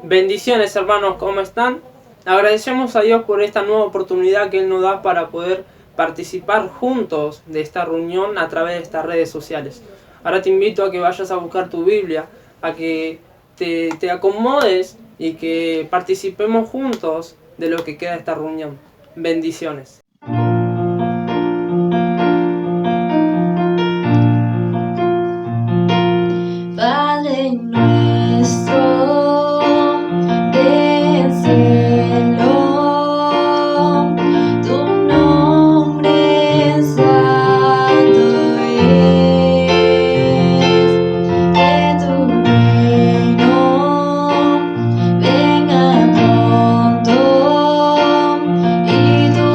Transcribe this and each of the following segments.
Bendiciones hermanos, ¿cómo están? Agradecemos a Dios por esta nueva oportunidad que Él nos da para poder participar juntos de esta reunión a través de estas redes sociales. Ahora te invito a que vayas a buscar tu Biblia, a que te acomodes y que participemos juntos de lo que queda de esta reunión. Bendiciones. Padre nuestro del cielo, tu nombre santo es, que tu reino venga pronto y tu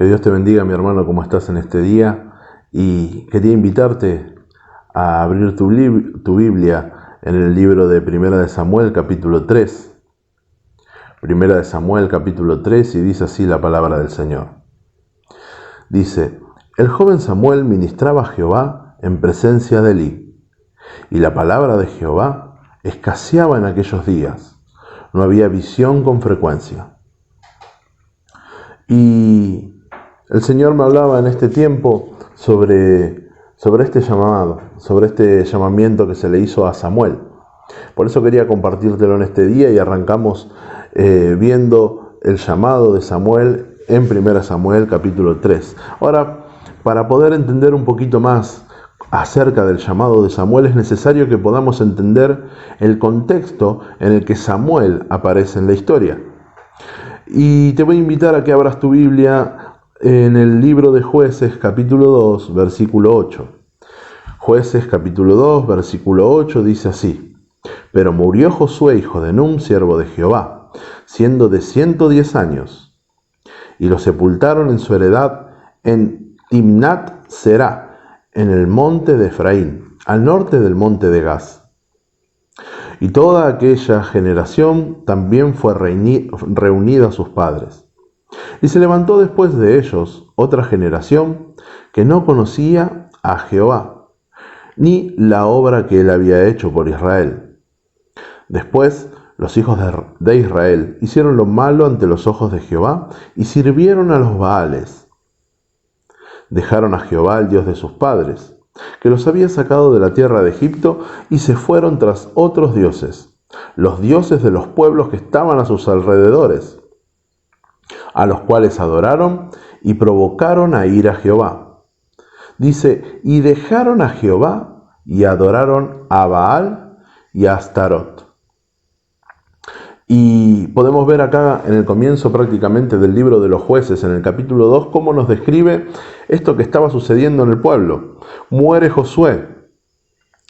Que Dios te bendiga, mi hermano, como estás en este día. Y quería invitarte a abrir tu Biblia en el libro de Primera de Samuel, capítulo 3. Primera de Samuel, capítulo 3, y dice así la palabra del Señor. Dice: el joven Samuel ministraba a Jehová en presencia de Elí, y la palabra de Jehová escaseaba en aquellos días. No había visión con frecuencia. Y el Señor me hablaba en este tiempo sobre este llamado, sobre este llamamiento que se le hizo a Samuel. Por eso quería compartírtelo en este día y arrancamos viendo el llamado de Samuel en 1 Samuel capítulo 3. Ahora, para poder entender un poquito más acerca del llamado de Samuel, es necesario que podamos entender el contexto en el que Samuel aparece en la historia. Y te voy a invitar a que abras tu Biblia en el libro de Jueces, capítulo 2, versículo 8. Jueces, capítulo 2, versículo 8, dice así: pero murió Josué, hijo de Nun, siervo de Jehová, siendo de 110 años, y lo sepultaron en su heredad en Timnat Será, en el monte de Efraín, al norte del monte de Gaz. Y toda aquella generación también fue reunida a sus padres. Y se levantó después de ellos otra generación que no conocía a Jehová, ni la obra que él había hecho por Israel. Después los hijos de Israel hicieron lo malo ante los ojos de Jehová y sirvieron a los Baales. Dejaron a Jehová, el Dios de sus padres, que los había sacado de la tierra de Egipto, y se fueron tras otros dioses, los dioses de los pueblos que estaban a sus alrededores, a los cuales adoraron y provocaron a ir a Jehová. Dice: y dejaron a Jehová y adoraron a Baal y a Astarot. Y podemos ver acá en el comienzo prácticamente del libro de los Jueces, en el capítulo 2, cómo nos describe esto que estaba sucediendo en el pueblo. Muere Josué,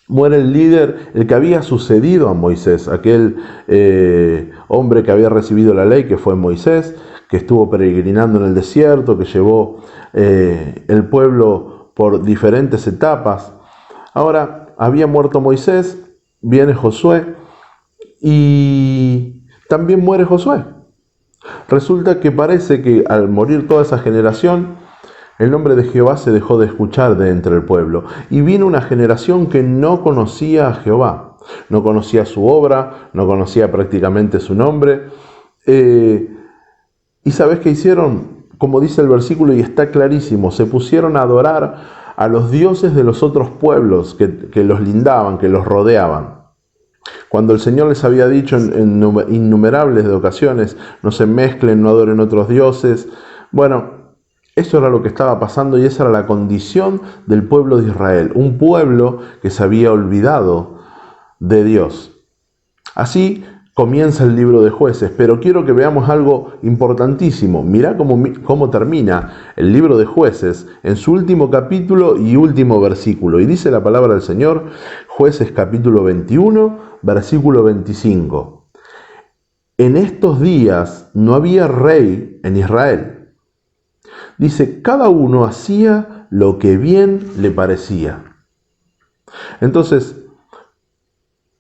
muere el líder, el que había sucedido a Moisés, aquel hombre que había recibido la ley, que fue Moisés, que estuvo peregrinando en el desierto, que llevó el pueblo por diferentes etapas. Ahora, había muerto Moisés, viene Josué y también muere Josué. Resulta que parece que al morir toda esa generación, el nombre de Jehová se dejó de escuchar de entre el pueblo, y vino una generación que no conocía a Jehová, no conocía su obra, no conocía prácticamente su nombre. ¿Y sabes qué hicieron? Como dice el versículo, y está clarísimo, se pusieron a adorar a los dioses de los otros pueblos que los lindaban, que los rodeaban. Cuando el Señor les había dicho en innumerables de ocasiones: no se mezclen, no adoren otros dioses. Bueno, eso era lo que estaba pasando, y esa era la condición del pueblo de Israel, un pueblo que se había olvidado de Dios. Así comienza el libro de Jueces, pero quiero que veamos algo importantísimo. Mirá cómo termina el libro de Jueces en su último capítulo y último versículo. Y dice la palabra del Señor, Jueces capítulo 21, versículo 25. En estos días no había rey en Israel. Dice: cada uno hacía lo que bien le parecía. Entonces,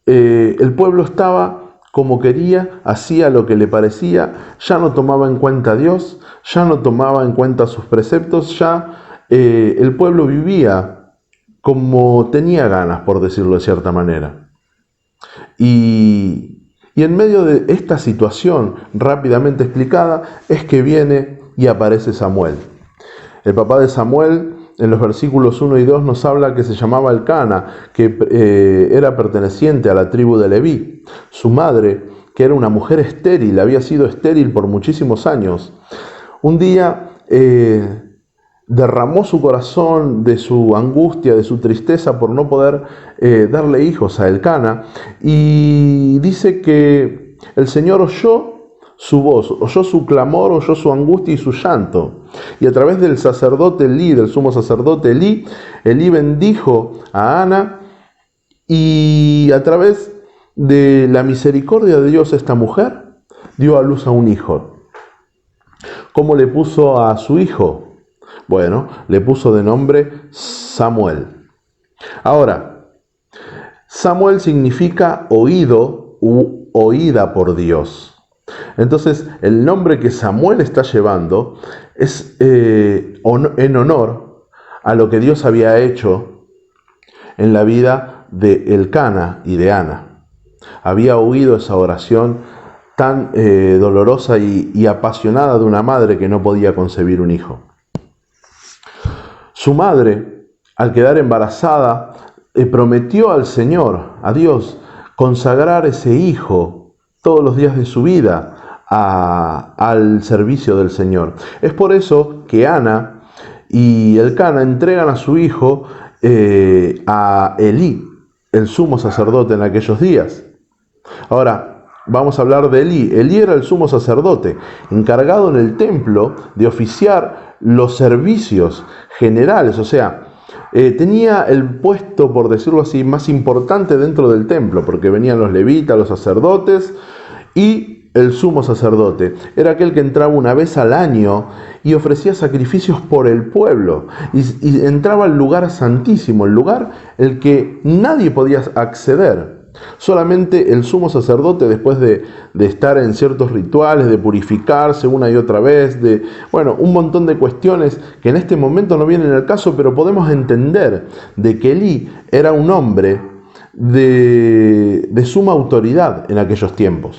el pueblo estaba como quería, hacía lo que le parecía, ya no tomaba en cuenta a Dios, ya no tomaba en cuenta sus preceptos, ya el pueblo vivía como tenía ganas, por decirlo de cierta manera. Y en medio de esta situación rápidamente explicada es que viene y aparece Samuel. El papá de Samuel, en los versículos 1 y 2, nos habla que se llamaba Elcana, que era perteneciente a la tribu de Leví. Su madre, que era una mujer estéril, había sido estéril por muchísimos años, un día derramó su corazón de su angustia, de su tristeza por no poder darle hijos a Elcana, y dice que el Señor oyó su voz, oyó su clamor, oyó su angustia y su llanto. Y a través del sacerdote Elí, del sumo sacerdote Elí bendijo a Ana, y a través de la misericordia de Dios esta mujer dio a luz a un hijo. ¿Cómo le puso a su hijo? Bueno, le puso de nombre Samuel. Ahora, Samuel significa oído u oída por Dios. Entonces, el nombre que Samuel está llevando es en honor a lo que Dios había hecho en la vida de Elcana y de Ana. Había oído esa oración tan dolorosa y apasionada de una madre que no podía concebir un hijo. Su madre, al quedar embarazada, prometió al Señor, a Dios, consagrar ese hijo todos los días de su vida al servicio del Señor. Es por eso que Ana y Elcana entregan a su hijo a Elí, el sumo sacerdote en aquellos días. Ahora, vamos a hablar de Elí. Elí era el sumo sacerdote, encargado en el templo de oficiar los servicios generales, o sea, tenía el puesto, por decirlo así, más importante dentro del templo, porque venían los levitas, los sacerdotes y el sumo sacerdote. Era aquel que entraba una vez al año y ofrecía sacrificios por el pueblo y entraba al lugar santísimo, el lugar el que nadie podía acceder. Solamente el sumo sacerdote, después de estar en ciertos rituales, de purificarse una y otra vez, un montón de cuestiones que en este momento no vienen al caso, pero podemos entender de que Elí era un hombre de suma autoridad en aquellos tiempos.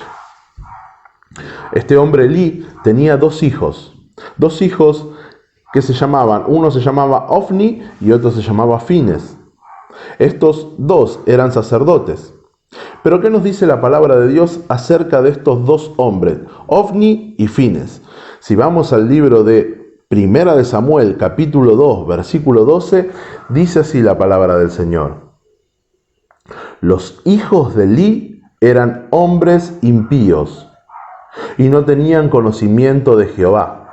Este hombre Elí tenía dos hijos que se llamaban, uno se llamaba Ofni y otro se llamaba Fines. Estos dos eran sacerdotes. Pero ¿qué nos dice la palabra de Dios acerca de estos dos hombres, Ofni y Fines? Si vamos al libro de Primera de Samuel, capítulo 2, versículo 12, dice así la palabra del Señor. Los hijos de Elí eran hombres impíos y no tenían conocimiento de Jehová.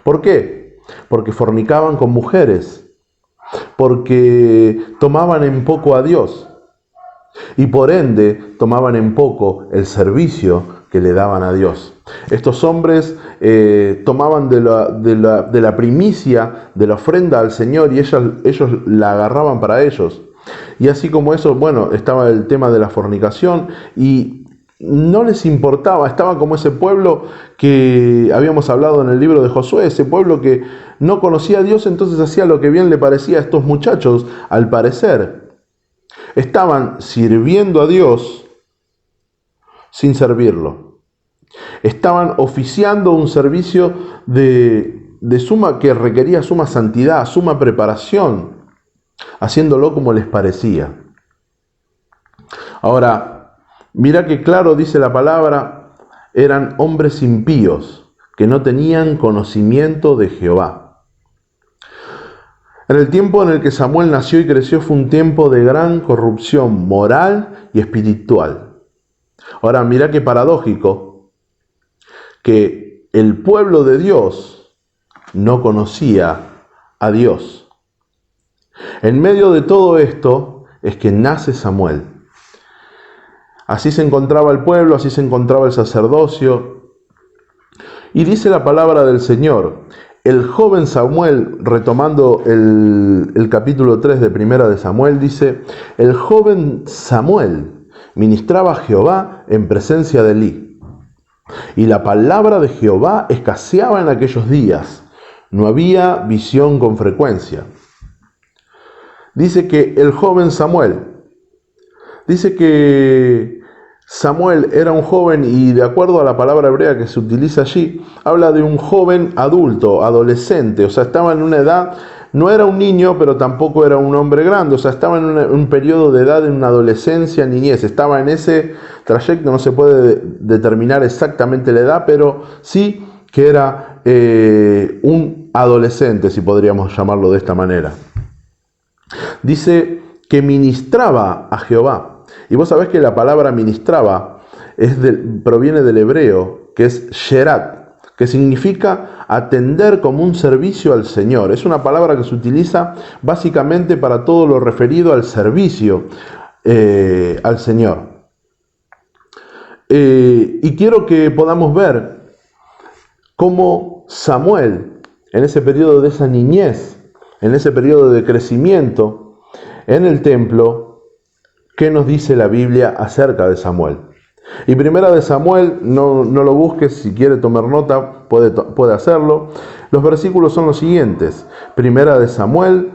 ¿Por qué? Porque fornicaban con mujeres, porque tomaban en poco a Dios y por ende tomaban en poco el servicio que le daban a Dios. Estos hombres tomaban de la primicia, de la ofrenda al Señor, y ellos la agarraban para ellos. Y así como eso, estaba el tema de la fornicación y no les importaba, estaba como ese pueblo que habíamos hablado en el libro de Josué, ese pueblo que no conocía a Dios, entonces hacía lo que bien le parecía a estos muchachos, al parecer. Estaban sirviendo a Dios sin servirlo. Estaban oficiando un servicio que requería suma santidad, suma preparación, haciéndolo como les parecía. Ahora, mira que claro dice la palabra, eran hombres impíos que no tenían conocimiento de Jehová. En el tiempo en el que Samuel nació y creció fue un tiempo de gran corrupción moral y espiritual. Ahora, mira qué paradójico que el pueblo de Dios no conocía a Dios. En medio de todo esto es que nace Samuel. Así se encontraba el pueblo, así se encontraba el sacerdocio. Y dice la palabra del Señor, el joven Samuel, retomando el capítulo 3 de Primera de Samuel, dice, el joven Samuel ministraba a Jehová en presencia de Elí. Y la palabra de Jehová escaseaba en aquellos días. No había visión con frecuencia. Dice que el joven Samuel, dice que Samuel era un joven y de acuerdo a la palabra hebrea que se utiliza allí, habla de un joven adulto, adolescente, o sea, estaba en una edad, no era un niño, pero tampoco era un hombre grande, o sea, estaba en un periodo de edad, en una adolescencia, niñez, estaba en ese trayecto, no se puede determinar exactamente la edad, pero sí que era un adolescente, si podríamos llamarlo de esta manera. Dice que ministraba a Jehová. Y vos sabés que la palabra ministraba proviene del hebreo, que es sherat, que significa atender como un servicio al Señor. Es una palabra que se utiliza básicamente para todo lo referido al servicio al Señor. Y quiero que podamos ver cómo Samuel, en ese periodo de esa niñez, en ese periodo de crecimiento en el templo, ¿qué nos dice la Biblia acerca de Samuel? Y Primera de Samuel, no lo busques, si quiere tomar nota, puede hacerlo. Los versículos son los siguientes. Primera de Samuel,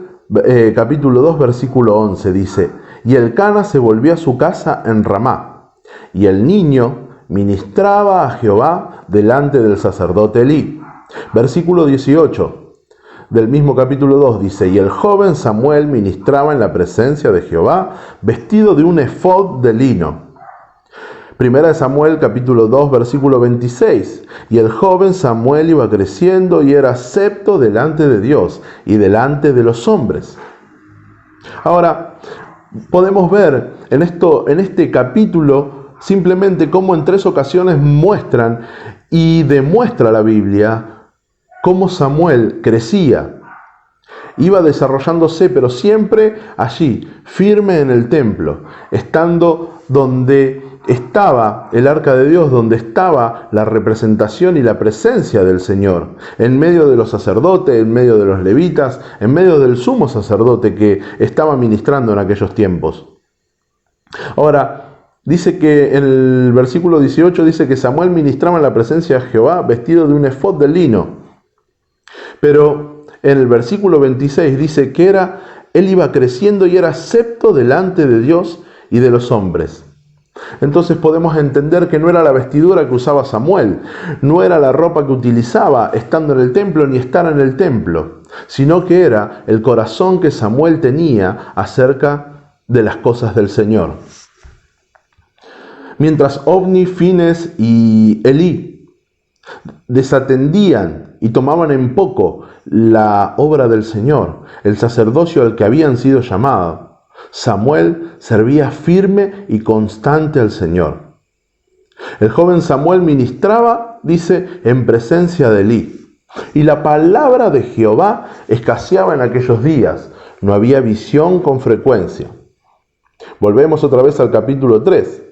capítulo 2, versículo 11, dice: Y Elcana se volvió a su casa en Ramá, y el niño ministraba a Jehová delante del sacerdote Elí. Versículo 18 del mismo capítulo 2 dice: Y el joven Samuel ministraba en la presencia de Jehová, vestido de un efod de lino. Primera de Samuel, capítulo 2, versículo 26. Y el joven Samuel iba creciendo y era acepto delante de Dios y delante de los hombres. Ahora, podemos ver en este capítulo simplemente cómo en 3 ocasiones muestran y demuestra la Biblia cómo Samuel crecía. Iba desarrollándose, pero siempre allí, firme en el templo, estando donde estaba el arca de Dios, donde estaba la representación y la presencia del Señor, en medio de los sacerdotes, en medio de los levitas, en medio del sumo sacerdote que estaba ministrando en aquellos tiempos. Ahora, dice que en el versículo 18 dice que Samuel ministraba en la presencia de Jehová vestido de un efod de lino. Pero en el versículo 26 dice que él iba creciendo y era acepto delante de Dios y de los hombres. Entonces podemos entender que no era la vestidura que usaba Samuel, no era la ropa que utilizaba estando en el templo ni estar en el templo, sino que era el corazón que Samuel tenía acerca de las cosas del Señor. Mientras Ofni, Fines y Elí desatendían y tomaban en poco la obra del Señor, el sacerdocio al que habían sido llamados, Samuel servía firme y constante al Señor. El joven Samuel ministraba, dice, en presencia de Elí. Y la palabra de Jehová escaseaba en aquellos días. No había visión con frecuencia. Volvemos otra vez al capítulo 3.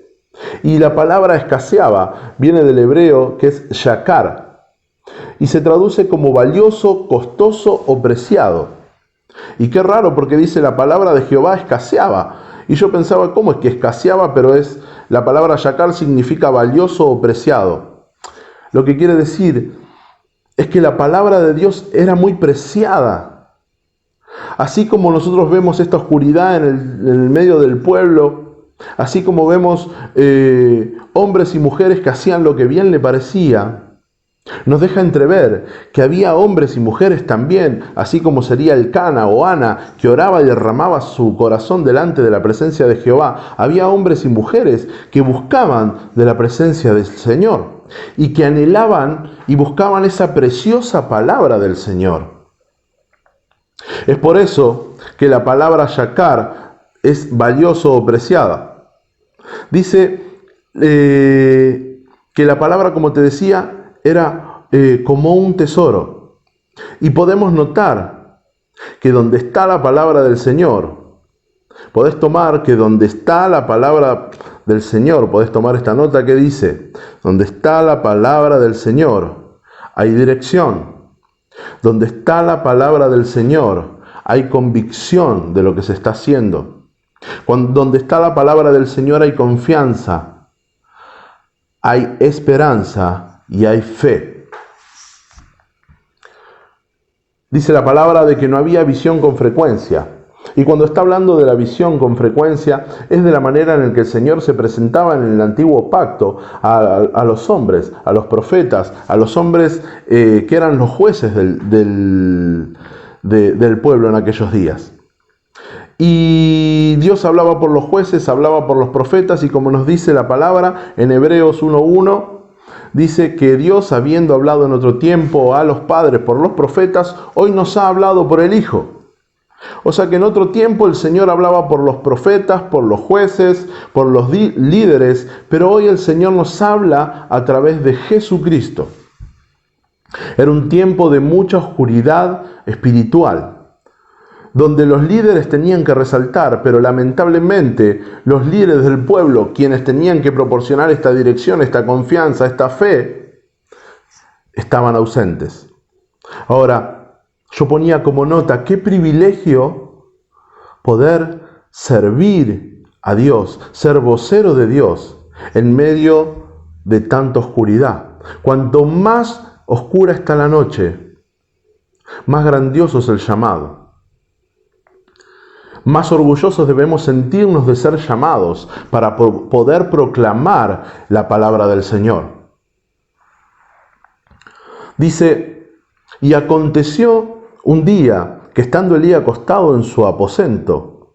Y la palabra escaseaba viene del hebreo que es shakar. Y se traduce como valioso, costoso o preciado. Y qué raro, porque dice la palabra de Jehová escaseaba. Y yo pensaba, ¿cómo es que escaseaba? Pero la palabra shakar significa valioso o preciado. Lo que quiere decir es que la palabra de Dios era muy preciada. Así como nosotros vemos esta oscuridad en el medio del pueblo, así como vemos hombres y mujeres que hacían lo que bien le parecía, nos deja entrever que había hombres y mujeres también, así como sería Elcana o Ana, que oraba y derramaba su corazón delante de la presencia de Jehová. Había hombres y mujeres que buscaban de la presencia del Señor y que anhelaban y buscaban esa preciosa palabra del Señor. Es por eso que la palabra shakar es valioso o preciada. Dice que la palabra, como te decía, era como un tesoro. Y podemos notar que donde está la palabra del Señor, podés tomar que donde está la palabra del Señor, podés tomar esta nota que dice: donde está la palabra del Señor, hay dirección. Donde está la palabra del Señor, hay convicción de lo que se está haciendo. Donde está la palabra del Señor, hay confianza, hay esperanza y hay fe. Dice la palabra de que no había visión con frecuencia. Y cuando está hablando de la visión con frecuencia, es de la manera en la que el Señor se presentaba en el antiguo pacto a los hombres, a los profetas, a los hombres que eran los jueces del pueblo en aquellos días. Y Dios hablaba por los jueces, hablaba por los profetas, y como nos dice la palabra en Hebreos 1:1, dice que Dios, habiendo hablado en otro tiempo a los padres por los profetas, hoy nos ha hablado por el Hijo. O sea que en otro tiempo el Señor hablaba por los profetas, por los jueces, por los líderes, pero hoy el Señor nos habla a través de Jesucristo. Era un tiempo de mucha oscuridad espiritual, donde los líderes tenían que resaltar, pero lamentablemente los líderes del pueblo, quienes tenían que proporcionar esta dirección, esta confianza, esta fe, estaban ausentes. Ahora, yo ponía como nota, qué privilegio poder servir a Dios, ser vocero de Dios en medio de tanta oscuridad. Cuanto más oscura está la noche, más grandioso es el llamado. Más orgullosos debemos sentirnos de ser llamados para poder proclamar la palabra del Señor. Dice, y aconteció un día que estando Elí acostado en su aposento,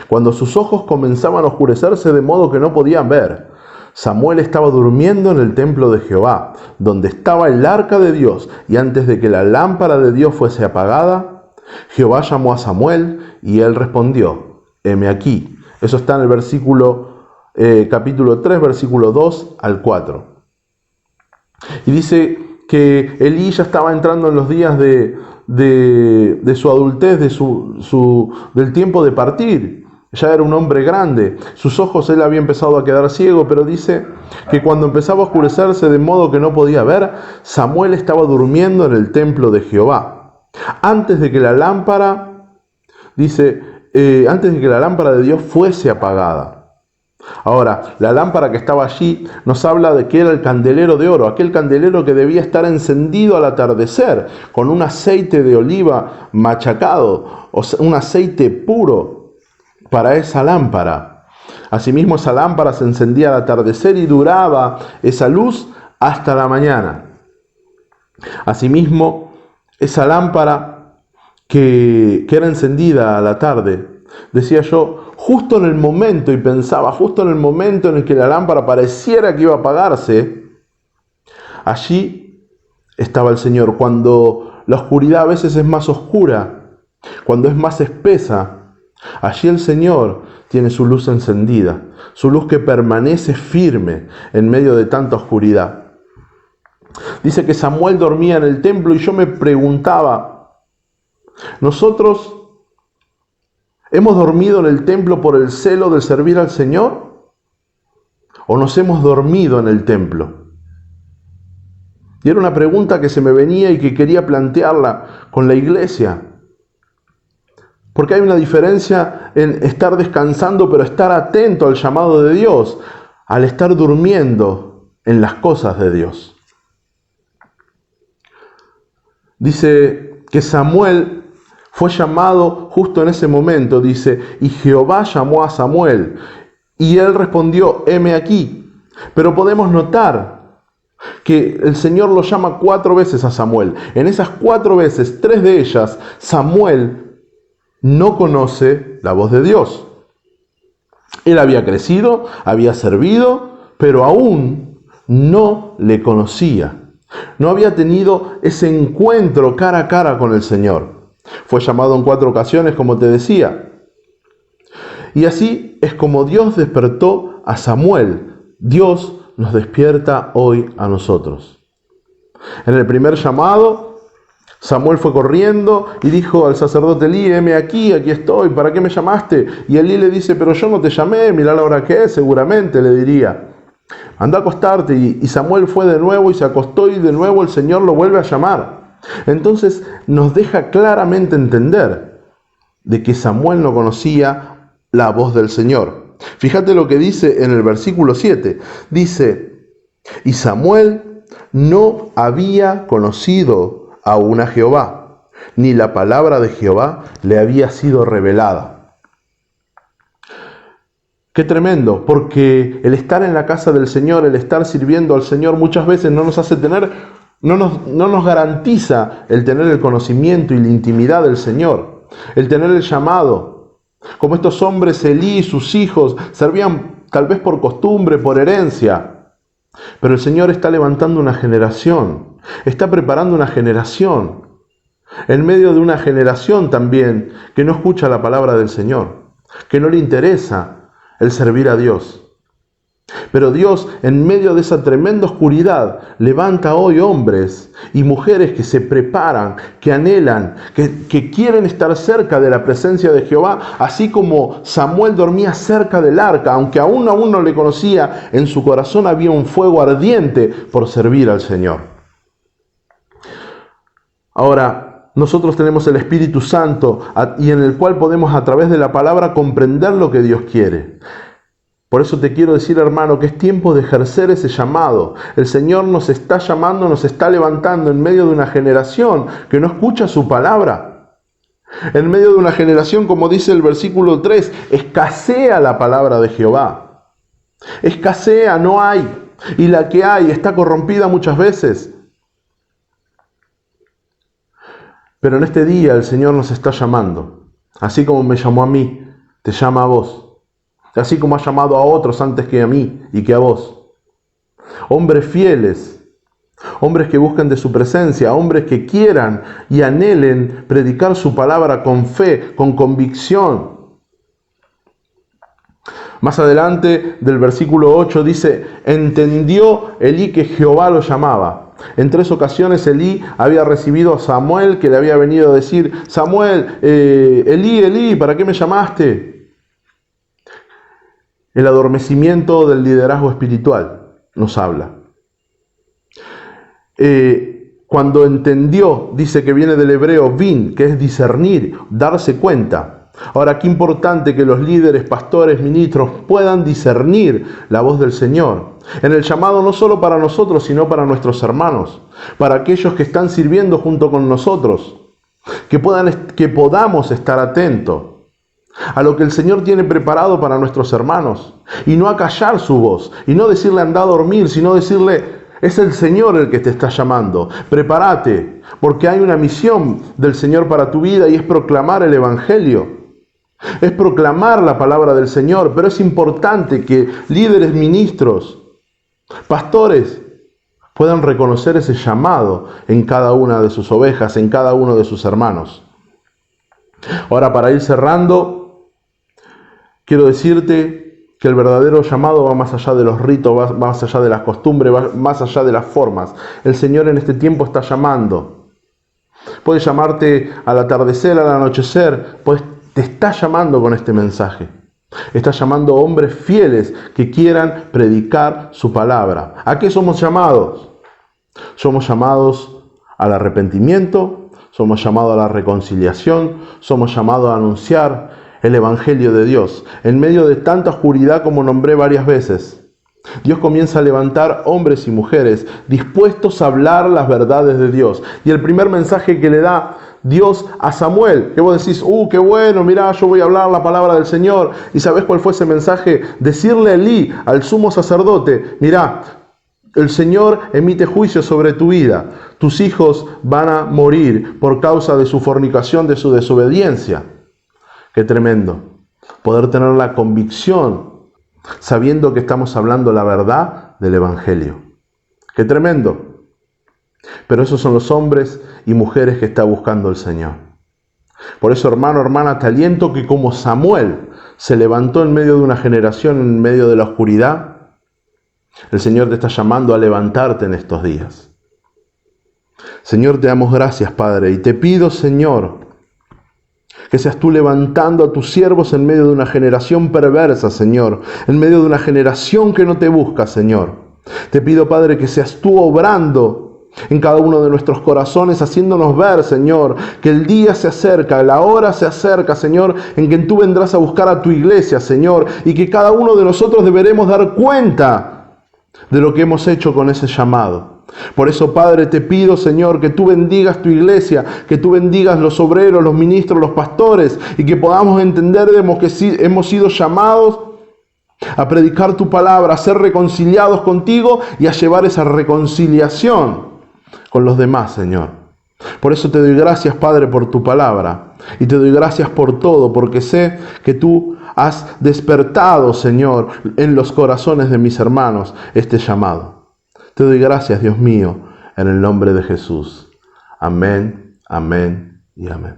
cuando sus ojos comenzaban a oscurecerse de modo que no podían ver, Samuel estaba durmiendo en el templo de Jehová, donde estaba el arca de Dios, y antes de que la lámpara de Dios fuese apagada, Jehová llamó a Samuel, y él respondió, heme aquí. Eso está en el versículo, capítulo 3, versículo 2 al 4. Y dice que Elí ya estaba entrando en los días de su adultez, del tiempo de partir. Ya era un hombre grande, sus ojos él había empezado a quedar ciego, pero dice que cuando empezaba a oscurecerse de modo que no podía ver, Samuel estaba durmiendo en el templo de Jehová. Antes de que la lámpara, antes de que la lámpara de Dios fuese apagada. Ahora, la lámpara que estaba allí nos habla de que era el candelero de oro, aquel candelero que debía estar encendido al atardecer, con un aceite de oliva machacado, o sea, un aceite puro para esa lámpara. Asimismo, esa lámpara se encendía al atardecer y duraba esa luz hasta la mañana. Asimismo, esa lámpara que era encendida a la tarde, decía yo, justo en el momento, y pensaba, justo en el momento en el que la lámpara pareciera que iba a apagarse, allí estaba el Señor. Cuando la oscuridad a veces es más oscura, cuando es más espesa, allí el Señor tiene su luz encendida, su luz que permanece firme en medio de tanta oscuridad. Dice que Samuel dormía en el templo y yo me preguntaba, ¿nosotros hemos dormido en el templo por el celo de servir al Señor? ¿O nos hemos dormido en el templo? Y era una pregunta que se me venía y que quería plantearla con la iglesia. Porque hay una diferencia en estar descansando, pero estar atento al llamado de Dios, al estar durmiendo en las cosas de Dios. Dice que Samuel fue llamado justo en ese momento, dice, y Jehová llamó a Samuel, y él respondió, heme aquí. Pero podemos notar que el Señor lo llama 4 veces a Samuel. En esas 4 veces, 3 de ellas, Samuel no conoce la voz de Dios. Él había crecido, había servido, pero aún no le conocía. No había tenido ese encuentro cara a cara con el Señor. Fue llamado en 4 ocasiones, como te decía. Y así es como Dios despertó a Samuel. Dios nos despierta hoy a nosotros. En el primer llamado, Samuel fue corriendo y dijo al sacerdote Elí, heme aquí estoy, ¿para qué me llamaste? Y Elí le dice, pero yo no te llamé, mirá la hora que es, seguramente le diría. Anda a acostarte. Y Samuel fue de nuevo y se acostó y de nuevo el Señor lo vuelve a llamar. Entonces nos deja claramente entender de que Samuel no conocía la voz del Señor. Fíjate lo que dice en el versículo 7. Dice, y Samuel no había conocido aún a Jehová, ni la palabra de Jehová le había sido revelada. Qué tremendo, porque el estar en la casa del Señor, el estar sirviendo al Señor muchas veces no nos hace no nos garantiza el tener el conocimiento y la intimidad del Señor, el tener el llamado. Como estos hombres, Elí y sus hijos, servían tal vez por costumbre, por herencia, pero el Señor está levantando una generación. Está preparando una generación, en medio de una generación también que no escucha la palabra del Señor, que no le interesa el servir a Dios. Pero Dios, en medio de esa tremenda oscuridad, levanta hoy hombres y mujeres que se preparan, que anhelan, que quieren estar cerca de la presencia de Jehová, así como Samuel dormía cerca del arca, aunque aún no le conocía, en su corazón había un fuego ardiente por servir al Señor. Ahora, nosotros tenemos el Espíritu Santo y en el cual podemos a través de la palabra comprender lo que Dios quiere. Por eso te quiero decir, hermano, que es tiempo de ejercer ese llamado. El Señor nos está llamando, nos está levantando en medio de una generación que no escucha su palabra. En medio de una generación, como dice el versículo 3, escasea la palabra de Jehová. Escasea, no hay. Y la que hay está corrompida muchas veces. Pero en este día el Señor nos está llamando. Así como me llamó a mí, te llama a vos. Así como ha llamado a otros antes que a mí y que a vos. Hombres fieles, hombres que busquen de su presencia, hombres que quieran y anhelen predicar su palabra con fe, con convicción. Más adelante del versículo 8 dice, entendió Elí que Jehová lo llamaba. En 3 ocasiones Elí había recibido a Samuel, que le había venido a decir, Samuel, Elí, Elí, ¿para qué me llamaste? El adormecimiento del liderazgo espiritual nos habla. Cuando entendió, dice que viene del hebreo vin, que es discernir, darse cuenta. Ahora, qué importante que los líderes, pastores, ministros puedan discernir la voz del Señor. En el llamado no solo para nosotros, sino para nuestros hermanos, para aquellos que están sirviendo junto con nosotros, que podamos estar atentos a lo que el Señor tiene preparado para nuestros hermanos, y no acallar su voz, y no decirle anda a dormir, sino decirle, es el Señor el que te está llamando, prepárate, porque hay una misión del Señor para tu vida y es proclamar el Evangelio. Es proclamar la palabra del Señor, pero es importante que líderes, ministros, pastores puedan reconocer ese llamado en cada una de sus ovejas, en cada uno de sus hermanos. Ahora, para ir cerrando, quiero decirte que el verdadero llamado va más allá de los ritos, va más allá de las costumbres, va más allá de las formas. El Señor en este tiempo está llamando. Puede llamarte al atardecer, al anochecer, te está llamando con este mensaje. Está llamando a hombres fieles que quieran predicar su palabra. ¿A qué somos llamados? Somos llamados al arrepentimiento, somos llamados a la reconciliación, somos llamados a anunciar el Evangelio de Dios. En medio de tanta oscuridad como nombré varias veces, Dios comienza a levantar hombres y mujeres dispuestos a hablar las verdades de Dios. Y el primer mensaje que le da Dios a Samuel, que vos decís, qué bueno, mirá, yo voy a hablar la palabra del Señor. ¿Y sabés cuál fue ese mensaje? Decirle a Elí, al sumo sacerdote, mirá, el Señor emite juicio sobre tu vida. Tus hijos van a morir por causa de su fornicación, de su desobediencia. Qué tremendo. Poder tener la convicción, sabiendo que estamos hablando la verdad del Evangelio. Qué tremendo. Pero esos son los hombres y mujeres que está buscando el Señor. Por eso, hermano, hermana, te aliento que como Samuel se levantó en medio de una generación, en medio de la oscuridad, el Señor te está llamando a levantarte en estos días. Señor, te damos gracias, Padre, y te pido, Señor, que seas tú levantando a tus siervos en medio de una generación perversa, Señor, en medio de una generación que no te busca, Señor. Te pido, Padre, que seas tú obrando en cada uno de nuestros corazones, haciéndonos ver, Señor, que el día se acerca, la hora se acerca, Señor, en que tú vendrás a buscar a tu iglesia, Señor, y que cada uno de nosotros deberemos dar cuenta de lo que hemos hecho con ese llamado. Por eso, Padre, te pido, Señor, que tú bendigas tu iglesia, que tú bendigas los obreros, los ministros, los pastores, y que podamos entender que hemos sido llamados a predicar tu palabra, a ser reconciliados contigo y a llevar esa reconciliación con los demás, Señor. Por eso te doy gracias, Padre, por tu palabra, y te doy gracias por todo, porque sé que tú has despertado, Señor, en los corazones de mis hermanos este llamado. Te doy gracias, Dios mío, en el nombre de Jesús. Amén, amén y amén.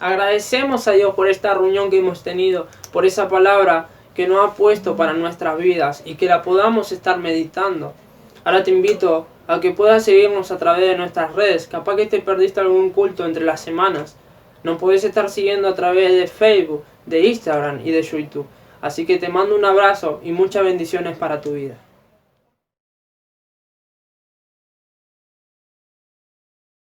Agradecemos a Dios por esta reunión que hemos tenido, por esa palabra que nos ha puesto para nuestras vidas y que la podamos estar meditando. Ahora te invito a que puedas seguirnos a través de nuestras redes. Capaz que te perdiste algún culto entre las semanas. Nos podés estar siguiendo a través de Facebook, de Instagram y de YouTube. Así que te mando un abrazo y muchas bendiciones para tu vida.